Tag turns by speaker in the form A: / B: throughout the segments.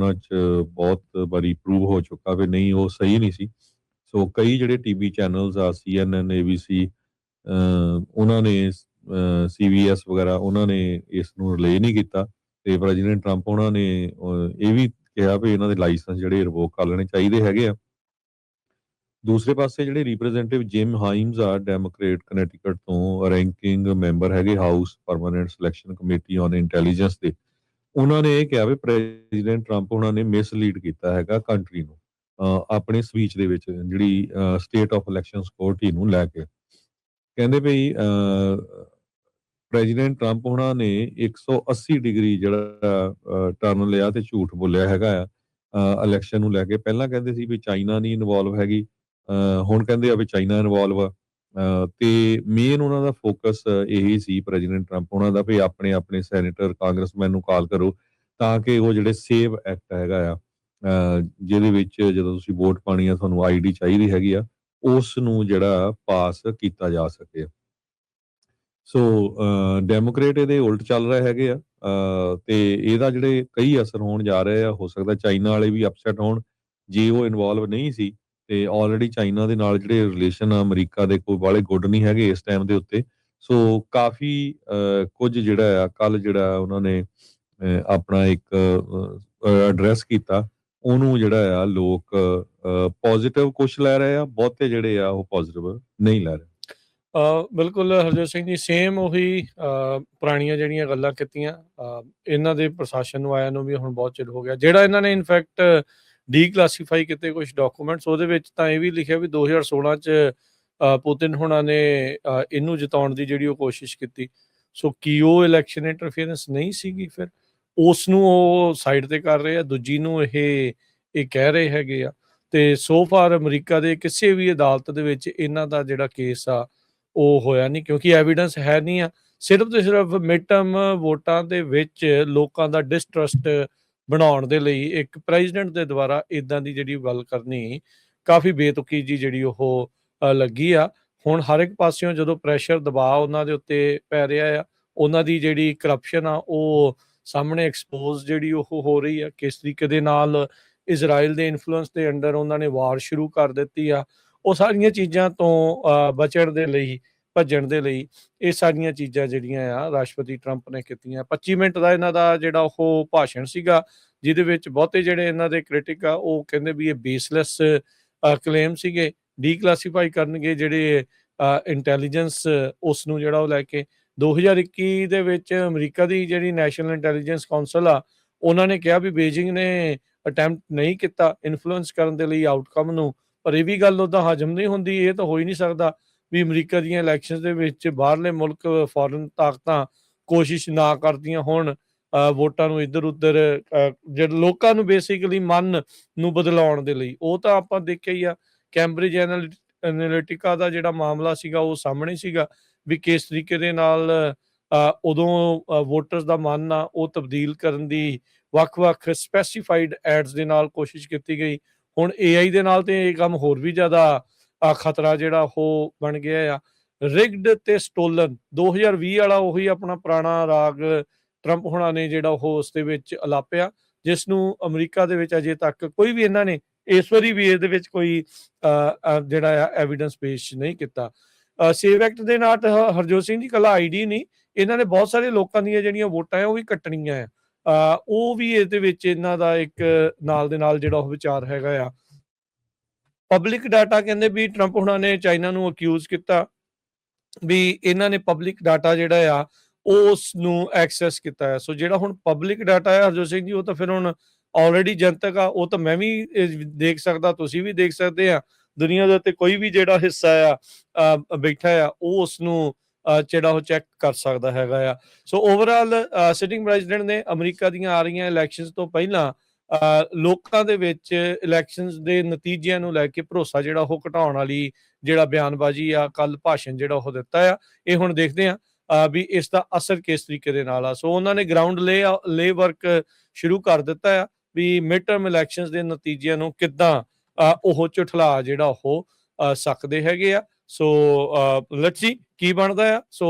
A: ਉਹਨਾਂ 'ਚ ਬਹੁਤ ਵਾਰੀ ਪ੍ਰੂਵ ਹੋ ਚੁੱਕਾ ਵੀ ਨਹੀਂ ਉਹ ਸਹੀ ਨਹੀਂ ਸੀ। ਸੋ ਕਈ ਜਿਹੜੇ ਟੀਵੀ ਚੈਨਲਸ ਆ CNN, ABC ਉਹਨਾਂ ਨੇ CBS ਵਗੈਰਾ ਉਹਨਾਂ ਨੇ ਇਸ ਨੂੰ ਰਿਲੇ ਨਹੀਂ ਕੀਤਾ ਤੇ ਪ੍ਰੈਜ਼ੀਡੈਂਟ ਟਰੰਪ ਉਹਨਾਂ ਨੇ ਇਹ ਵੀ ਕਿਹਾ ਵੀ ਇਹਨਾਂ ਦੇ ਲਾਇਸੈਂਸ ਜਿਹੜੇ ਰਿਵੋਕ ਕਰ ਲੈਣੇ ਚਾਹੀਦੇ ਹੈਗੇ ਆ। ਦੂਸਰੇ ਪਾਸੇ ਜਿਹੜੇ ਰਿਪਰੈਜ਼ੈਂਟੇਟਿਵ ਜਿਮ ਹਾਈਮਜ਼ ਆ ਡੈਮੋਕ੍ਰੇਟ ਕਨੈਟੀਕਟ ਤੋਂ ਰੈਂਕਿੰਗ ਮੈਂਬਰ ਹੈਗੇ house permanent selection committee on intelligence ਦੇ, ਉਹਨਾਂ ਨੇ ਇਹ ਕਿਹਾ ਵੀ ਪ੍ਰੈਜ਼ੀਡੈਂਟ ਟਰੰਪ ਉਹਨਾਂ ਨੇ ਮਿਸਲੀਡ ਕੀਤਾ ਹੈਗਾ ਕੰਟਰੀ ਨੂੰ ਆਪਣੀ ਸਪੀਚ ਦੇ ਵਿੱਚ ਜਿਹੜੀ ਸਟੇਟ ਆਫ ਇਲੈਕਸ਼ਨ ਸਿਕਿਉਰਿਟੀ ਨੂੰ ਲੈ ਕੇ। ਕਹਿੰਦੇ ਵੀ ਪ੍ਰੈਜ਼ੀਡੈਂਟ ਟਰੰਪ ਉਹਨਾਂ ਨੇ 180 ਡਿਗਰੀ ਜਿਹੜਾ ਟਰਨ ਲਿਆ ਤੇ ਝੂਠ ਬੋਲਿਆ ਹੈਗਾ ਆ ਇਲੈਕਸ਼ਨ ਨੂੰ ਲੈ ਕੇ। ਪਹਿਲਾਂ ਕਹਿੰਦੇ ਸੀ ਵੀ ਚਾਈਨਾ ਨਹੀਂ ਇਨਵੋਲਵ ਹੈਗੀ, ਹੁਣ ਕਹਿੰਦੇ ਆ ਵੀ ਚਾਈਨਾ ਇਨਵੋਲਵ ਆ। ਤੇ ਮੇਨ ਉਹਨਾਂ ਦਾ ਫੋਕਸ ਇਹੀ ਸੀ ਪ੍ਰੈਜ਼ੀਡੈਂਟ ਟਰੰਪ ਉਹਨਾਂ ਦਾ ਵੀ ਆਪਣੇ ਆਪਣੇ ਸੈਨੇਟਰ ਕਾਂਗਰਸਮੈਨ ਨੂੰ ਕਾਲ ਕਰੋ ਤਾਂ ਕਿ ਉਹ ਜਿਹੜੇ ਸੇਵ ਐਕਟ ਹੈਗਾ ਆ ਜਿਹਦੇ ਵਿੱਚ ਜਦੋਂ ਤੁਸੀਂ ਵੋਟ ਪਾਣੀ ਆ ਤੁਹਾਨੂੰ ID ਚਾਹੀਦੀ ਹੈਗੀ ਆ, ਉਸ ਨੂੰ ਜਿਹੜਾ ਪਾਸ ਕੀਤਾ ਜਾ ਸਕੇ। ਸੋ ਡੈਮੋਕ੍ਰੇਟ ਇਹਦੇ ਉਲਟ ਚੱਲ ਰਹੇ ਹੈਗੇ ਆ ਤੇ ਇਹਦਾ ਜਿਹੜੇ ਕਈ ਅਸਰ ਹੋਣ ਜਾ ਰਹੇ ਆ। ਹੋ ਸਕਦਾ ਚਾਈਨਾ ਵਾਲੇ ਵੀ ਅਪਸੈਟ ਹੋਣ ਜੇ ਉਹ ਇਨਵੋਲਵ ਨਹੀਂ ਸੀ ਤੇ ਆਲਰੇਡੀ ਚਾਈਨਾ ਦੇ ਨਾਲ ਜਿਹੜੇ ਰਿਲੇਸ਼ਨ ਆ ਅਮਰੀਕਾ ਦੇ ਕੋਈ ਵਾਲੇ ਗੁੱਡ ਨਹੀਂ ਹੈਗੇ ਇਸ ਟਾਈਮ ਦੇ ਉੱਤੇ। ਸੋ ਕਾਫੀ ਕੁਝ ਜਿਹੜਾ ਆ ਕੱਲ ਜਿਹੜਾ ਉਹਨਾਂ ਨੇ ਆਪਣਾ ਇੱਕ ਐਡਰੈਸ ਕੀਤਾ ਉਹਨੂੰ ਜਿਹੜਾ ਆ ਲੋਕ ਪੋਜ਼ਿਟਿਵ ਕੁਛ ਲੈ ਰਹੇ ਆ, ਬਹੁਤੇ ਜਿਹੜੇ ਆ ਉਹ ਪੋਜ਼ਿਟਿਵ ਨਹੀਂ ਲੈ ਰਹੇ।
B: ਬਿਲਕੁਲ ਹਰਜੋਤ ਸਿੰਘ ਜੀ, ਸੇਮ ਉਹੀ ਪੁਰਾਣੀਆਂ ਜਿਹੜੀਆਂ ਗੱਲਾਂ ਕੀਤੀਆਂ ਇਹਨਾਂ ਦੇ ਪ੍ਰਸ਼ਾਸਨ ਨੂੰ ਆਇਆ ਨੂੰ ਵੀ ਹੁਣ ਬਹੁਤ ਚਿਰ ਹੋ ਗਿਆ। ਜਿਹੜਾ ਇਹਨਾਂ ਨੇ ਇਨਫੈਕਟ ਡੀਕਲਾਸੀਫਾਈ ਕੀਤੇ ਕੁਝ ਡਾਕੂਮੈਂਟਸ, ਉਹਦੇ ਵਿੱਚ ਤਾਂ ਇਹ ਵੀ ਲਿਖਿਆ ਵੀ 2016 'ਚ ਪੁਤਿਨ ਹੋਣਾ ਨੇ ਇਹਨੂੰ ਜਿਤਾਉਣ ਦੀ ਜਿਹੜੀ ਉਹ ਕੋਸ਼ਿਸ਼ ਕੀਤੀ। ਸੋ ਕੀ ਉਹ ਇਲੈਕਸ਼ਨ ਇੰਟਰਫੀਅਰੈਂਸ ਨਹੀਂ ਸੀਗੀ? ਫਿਰ ਉਸ ਨੂੰ ਉਹ ਸਾਈਡ ਤੇ ਕਰ ਰਹੇ ਆ, ਦੂਜੀ ਨੂੰ ਇਹ ਕਹਿ ਰਹੇ ਹੈਗੇ ਆ। ਤੇ ਸੋ ਫਾਰ ਅਮਰੀਕਾ ਦੇ ਕਿਸੇ ਵੀ ਅਦਾਲਤ ਦੇ ਵਿੱਚ ਇਹਨਾਂ ਦਾ ਜਿਹੜਾ ਕੇਸ ਆ ਉਹ ਹੋਇਆ ਨਹੀਂ, ਕਿਉਂਕਿ ਐਵੀਡੈਂਸ ਹੈ ਨਹੀਂ ਆ। ਸਿਰਫ ਤੇ ਸਿਰਫ ਮਿਡ ਟਰਮ ਵੋਟਾਂ ਦੇ ਵਿੱਚ ਲੋਕਾਂ ਦਾ ਡਿਸਟਰਸਟ ਬਣਾਉਣ ਦੇ ਲਈ ਇੱਕ ਪ੍ਰੈਜ਼ੀਡੈਂਟ ਦੇ ਦੁਆਰਾ ਇਦਾਂ ਦੀ ਜਿਹੜੀ ਗੱਲ ਕਰਨੀ ਕਾਫੀ ਬੇਤੁਕੀ ਜੀ ਜਿਹੜੀ ਉਹ ਲੱਗੀ ਆ। ਹੁਣ ਹਰ ਇੱਕ ਪਾਸਿਓਂ ਜਦੋਂ ਪ੍ਰੈਸ਼ਰ ਦਬਾਅ ਉਹਨਾਂ ਦੇ ਉੱਤੇ ਪੈ ਰਿਹਾ ਆ, ਉਹਨਾਂ ਦੀ ਜਿਹੜੀ ਕਰਪਸ਼ਨ ਆ ਉਹ ਸਾਹਮਣੇ ਐਕਸਪੋਜ਼ ਜਿਹੜੀ ਉਹ ਹੋ ਰਹੀ ਆ। ਕਿਸ ਤਰੀਕੇ ਦੇ ਨਾਲ ਇਜ਼ਰਾਈਲ ਦੇ ਇਨਫਲੂਐਂਸ ਦੇ ਅੰਡਰ ਉਹਨਾਂ ਨੇ ਵਾਰ ਸ਼ੁਰੂ ਕਰ ਦਿੱਤੀ ਆ। ਉਹ ਸਾਰੀਆਂ ਚੀਜ਼ਾਂ ਤੋਂ ਬਚਣ ਦੇ ਲਈ, ਭੱਜਣ ਦੇ ਲਈ ਇਹ ਸਾਰੀਆਂ ਚੀਜ਼ਾਂ ਜਿਹੜੀਆਂ ਆ ਰਾਸ਼ਟਰਪਤੀ ਟਰੰਪ ਨੇ ਕੀਤੀਆਂ। 25 ਮਿੰਟ ਦਾ ਇਹਨਾਂ ਦਾ ਜਿਹੜਾ ਉਹ ਭਾਸ਼ਣ ਸੀਗਾ, ਜਿਹਦੇ ਵਿੱਚ ਬਹੁਤੇ ਜਿਹੜੇ ਇਹਨਾਂ ਦੇ ਕ੍ਰਿਟਿਕ ਆ ਉਹ ਕਹਿੰਦੇ ਵੀ ਇਹ ਬੇਸਲੈਸ ਕਲੇਮ ਸੀਗੇ, ਡੀਕਲਾਸੀਫਾਈ ਕਰਨਗੇ ਜਿਹੜੇ ਇੰਟੈਲੀਜੈਂਸ ਉਸ ਨੂੰ ਜਿਹੜਾ ਉਹ ਲੈ ਕੇ। 2021 ਦੇ ਵਿੱਚ ਅਮਰੀਕਾ ਦੀ ਜਿਹੜੀ ਨੈਸ਼ਨਲ ਇੰਟੈਲੀਜੈਂਸ ਕੌਂਸਲ ਆ, ਉਹਨਾਂ ਨੇ ਕਿਹਾ ਵੀ ਬੀਜਿੰਗ ਨੇ ਅਟੈਂਪਟ ਨਹੀਂ ਕੀਤਾ ਇਨਫਲੂਐਂਸ ਕਰਨ ਦੇ ਲਈ ਆਊਟਕਮ ਨੂੰ। ਪਰ ਇਹ ਵੀ ਗੱਲ ਉੱਦਾਂ ਹਜਮ ਨਹੀਂ ਹੁੰਦੀ। ਇਹ ਤਾਂ ਹੋ ਹੀ ਨਹੀਂ ਸਕਦਾ ਵੀ ਅਮਰੀਕਾ ਦੀਆਂ ਇਲੈਕਸ਼ਨਸ ਦੇ ਵਿੱਚ ਬਾਹਰਲੇ ਮੁਲਕ ਫੋਰਨ ਤਾਕਤਾਂ ਕੋਸ਼ਿਸ਼ ਨਾ ਕਰਦੀਆਂ ਹੋਣ ਵੋਟਾਂ ਨੂੰ ਇੱਧਰ ਉੱਧਰ ਜਿਹੜੇ ਲੋਕਾਂ ਨੂੰ ਬੇਸਿਕਲੀ ਮਨ ਨੂੰ ਬਦਲਾਉਣ ਦੇ ਲਈ। ਉਹ ਤਾਂ ਆਪਾਂ ਦੇਖਿਆ ਹੀ ਆ, ਕੈਂਬਰਿਜ ਐਨਾਲਿਟਿਕਾ ਦਾ ਜਿਹੜਾ ਮਾਮਲਾ ਸੀਗਾ ਉਹ ਸਾਹਮਣੇ ਸੀਗਾ ਵੀ ਕਿਸ ਤਰੀਕੇ ਦੇ ਨਾਲ ਉਦੋਂ ਵੋਟਰਸ ਦਾ ਮਨ ਆ ਉਹ ਤਬਦੀਲ ਕਰਨ ਦੀ ਵੱਖ-ਵੱਖ ਸਪੈਸੀਫਾਈਡ ਐਡਸ ਦੇ ਨਾਲ ਕੋਸ਼ਿਸ਼ ਕੀਤੀ ਗਈ। ਹੁਣ AI ਦੇ ਨਾਲ ਤੇ ਇਹ ਕੰਮ ਹੋਰ ਵੀ ਜ਼ਿਆਦਾ ਖਤਰਾ ਜਿਹੜਾ ਉਹ ਬਣ ਗਿਆ ਆ। ਰਿਗਡ ਤੇ ਸਟੋਲਨ 2020 ਵਾਲਾ ਉਹੀ ਆਪਣਾ ਪੁਰਾਣਾ ਰਾਗ ਟਰੰਪ ਹੋਣਾ ਨੇ ਜਿਹੜਾ ਉਹ ਉਸ ਦੇ ਵਿੱਚ ਅਲਾਪਿਆ, ਜਿਸ ਨੂੰ ਅਮਰੀਕਾ ਦੇ ਵਿੱਚ ਅਜੇ ਤੱਕ ਕੋਈ ਵੀ ਇਹਨਾਂ ਨੇ ਇਸ ਵਾਰੀ ਵੀ ਇਹਦੇ ਵਿੱਚ ਕੋਈ ਜਿਹੜਾ ਆ ਐਵੀਡੈਂਸ ਪੇਸ਼ ਨਹੀਂ ਕੀਤਾ। ਸੇਵ ਐਕਟ ਦੇ ਨਾਲ ਹਰਜੋਤ ਸਿੰਘ ਜੀ ਕੱਲਾ ID ਨਹੀਂ, ਇਹਨਾਂ ਨੇ ਬਹੁਤ ਸਾਰੇ ਲੋਕਾਂ ਦੀਆਂ ਜਿਹੜੀਆਂ ਵੋਟਾਂ ਆ ਉਹ ਵੀ ਕੱਟਣੀਆਂ ਆ। ਉਹ ਵੀ ਇਹਦੇ ਵਿੱਚ ਇਹਨਾਂ ਦਾ ਇੱਕ ਨਾਲ ਦੇ ਨਾਲ ਜਿਹੜਾ ਉਹ ਵਿਚਾਰ ਹੈਗਾ ਆ। ਪਬਲਿਕ ਡਾਟਾ ਕਹਿੰਦੇ ਵੀ ਟਰੰਪ ਹੁਣਾਂ ਨੇ ਚਾਈਨਾ ਨੂੰ ਅਕਿਊਜ਼ ਕੀਤਾ ਵੀ ਇਹਨਾਂ ਨੇ ਪਬਲਿਕ ਡਾਟਾ ਜਿਹੜਾ ਆ ਉਸ ਨੂੰ ਐਕਸੈਸ ਕੀਤਾ ਹੈ। ਸੋ ਜਿਹੜਾ ਹੁਣ ਪਬਲਿਕ ਡਾਟਾ ਹੈ ਹਰਜੋਤ ਸਿੰਘ ਜੀ, ਉਹ ਤਾਂ ਫਿਰ ਹੁਣ ਆਲਰੇਡੀ ਜਨਤਕ ਆ। ਉਹ ਤਾਂ ਮੈਂ ਵੀ ਦੇਖ ਸਕਦਾ, ਤੁਸੀਂ ਵੀ ਦੇਖ ਸਕਦੇ ਆ, ਦੁਨੀਆ ਦੇ ਉੱਤੇ ਕੋਈ ਵੀ ਜਿਹੜਾ ਹਿੱਸਾ ਆ ਬੈਠਾ ਆ ਉਹ ਉਸ ਨੂੰ ਜਿਹੜਾ ਉਹ ਚੈੱਕ ਕਰ ਸਕਦਾ ਹੈਗਾ ਆ। ਸੋ ਓਵਰਆਲ ਸਿਟਿੰਗ ਪ੍ਰੈਜ਼ੀਡੈਂਟ ਨੇ ਅਮਰੀਕਾ ਦੀਆਂ ਆ ਰਹੀਆਂ ਇਲੈਕਸ਼ਨਸ ਤੋਂ ਪਹਿਲਾਂ ਲੋਕਾਂ ਦੇ ਵਿੱਚ ਇਲੈਕਸ਼ਨਸ ਦੇ ਨਤੀਜਿਆਂ ਨੂੰ ਲੈ ਕੇ ਭਰੋਸਾ ਜਿਹੜਾ ਉਹ ਘਟਾਉਣ ਵਾਲੀ ਜਿਹੜਾ ਬਿਆਨਬਾਜ਼ੀ ਆ, ਕੱਲ ਭਾਸ਼ਣ ਜਿਹੜਾ ਉਹ ਦਿੱਤਾ ਆ, ਇਹ ਹੁਣ ਦੇਖਦੇ ਆ ਵੀ ਇਸ ਦਾ ਅਸਰ ਕਿਸ ਤਰੀਕੇ ਦੇ ਨਾਲ ਆ। ਸੋ ਉਹਨਾਂ ਨੇ ਗਰਾਊਂਡ ਲੇ ਵਰਕ ਸ਼ੁਰੂ ਕਰ ਦਿੱਤਾ ਆ ਵੀ ਮਿਡ ਟਰਮ ਇਲੈਕਸ਼ਨਸ ਦੇ ਨਤੀਜਿਆਂ ਨੂੰ ਕਿੱਦਾਂ ਉਹ ਝੁਠਲਾ ਜਿਹੜਾ ਉਹ ਸਕਦੇ ਹੈਗੇ ਆ। ਸੋ ਲੈਟਸ ਸੀ ਕੀ ਬਣਦਾ ਆ। ਸੋ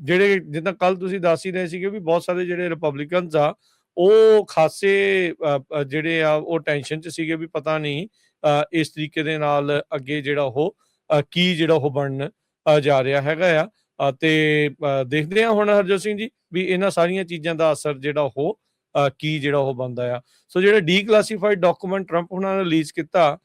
B: ਜਿਹੜੇ ਜਿੱਦਾਂ ਕੱਲ ਤੁਸੀਂ ਦੱਸ ਹੀ ਰਹੇ ਸੀਗੇ ਵੀ ਬਹੁਤ ਸਾਰੇ ਜਿਹੜੇ ਰਿਪਬਲਿਕਨਸ ਆ ਉਹ ਖਾਸੇ ਜਿਹੜੇ ਆ ਉਹ ਟੈਨਸ਼ਨ 'ਚ ਸੀਗੇ ਵੀ ਪਤਾ ਨਹੀਂ ਇਸ ਤਰੀਕੇ ਦੇ ਨਾਲ ਅੱਗੇ ਜਿਹੜਾ ਉਹ ਕੀ ਜਿਹੜਾ ਉਹ ਬਣਨ ਜਾ ਰਿਹਾ ਹੈਗਾ ਆ ਤੇ ਦੇਖਦੇ ਹਾਂ ਹੁਣ ਹਰਜੋਤ ਸਿੰਘ ਜੀ ਵੀ ਇਹਨਾਂ ਸਾਰੀਆਂ ਚੀਜ਼ਾਂ ਦਾ ਅਸਰ ਜਿਹੜਾ ਉਹ ਕੀ ਜਿਹੜਾ ਉਹ ਬਣਦਾ ਆ। ਸੋ ਜਿਹੜਾ ਡੀਕਲਾਸੀਫਾਈਡ ਡਾਕੂਮੈਂਟ ਟਰੰਪ ਉਹਨਾਂ ਨੇ ਰਿਲੀਜ਼ ਕੀਤਾ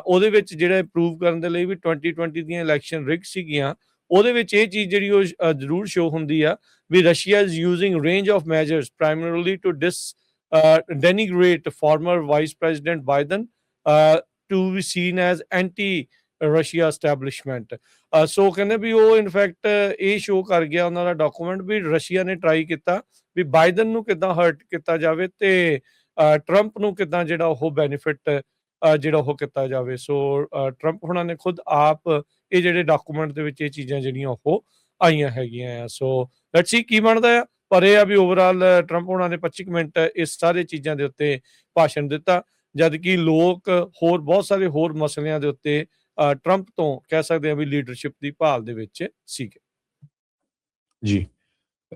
B: ਉਹਦੇ ਵਿੱਚ ਜਿਹੜਾ ਪ੍ਰੂਵ ਕਰਨ ਦੇ ਲਈ ਵੀ 2020 ਦੀਆਂ ਇਲੈਕਸ਼ਨ ਰਿਗ ਸੀਗੀਆਂ, ਉਹਦੇ ਵਿੱਚ ਇਹ ਚੀਜ਼ ਜਿਹੜੀ ਉਹ ਜ਼ਰੂਰ ਸ਼ੋ ਹੁੰਦੀ ਆ ਵੀ Russia is using range of measures primarily to denigrate former Vice President Biden to be seen as anti-Russia establishment. ਸੋ ਕਹਿੰਦੇ ਵੀ ਉਹ ਇਨਫੈਕਟ ਇਹ ਸ਼ੋ ਕਰ ਗਿਆ ਉਹਨਾਂ ਦਾ ਡਾਕੂਮੈਂਟ ਵੀ ਰਸ਼ੀਆ ਨੇ ਟਰਾਈ ਕੀਤਾ ਵੀ ਬਾਈਡਨ ਨੂੰ ਕਿੱਦਾਂ ਹਰਟ ਕੀਤਾ ਜਾਵੇ ਤੇ ਟਰੰਪ ਨੂੰ ਕਿੱਦਾਂ ਜਿਹੜਾ ਉਹ ਬੈਨੀਫਿਟ ਜਿਹੜਾ ਉਹ ਕੀਤਾ ਜਾਵੇ। ਸੋ ਟਰੰਪ ਹੁਣਾਂ ਨੇ ਖੁਦ ਆਪ ਇਹ ਜਿਹੜੇ ਡਾਕੂਮੈਂਟ ਦੇ ਵਿੱਚ ਇਹ ਚੀਜ਼ਾਂ ਜਿਹੜੀਆਂ ਉਹ ਆਈਆਂ ਹੈਗੀਆਂ ਆ। ਸੋ ਲੈਟਸ ਸੀ ਕੀ ਬਣਦਾ ਆ, ਪਰ ਇਹ ਆ ਵੀ ਓਵਰਆਲ ਟਰੰਪ ਹੁਣਾਂ ਨੇ 25 ਮਿੰਟ ਇਸ ਸਾਰੇ ਚੀਜ਼ਾਂ ਦੇ ਉੱਤੇ ਭਾਸ਼ਣ ਦਿੱਤਾ, ਜਦ ਕਿ ਲੋਕ ਹੋਰ ਬਹੁਤ ਸਾਰੇ ਹੋਰ ਮਸਲਿਆਂ ਦੇ ਉੱਤੇ ਟਰੰਪ ਤੋਂ ਕਹਿ ਸਕਦੇ ਆ ਵੀ ਲੀਡਰਸ਼ਿਪ ਦੀ ਭਾਲ ਦੇ ਵਿੱਚ ਸੀਗੇ।
A: ਜੀ।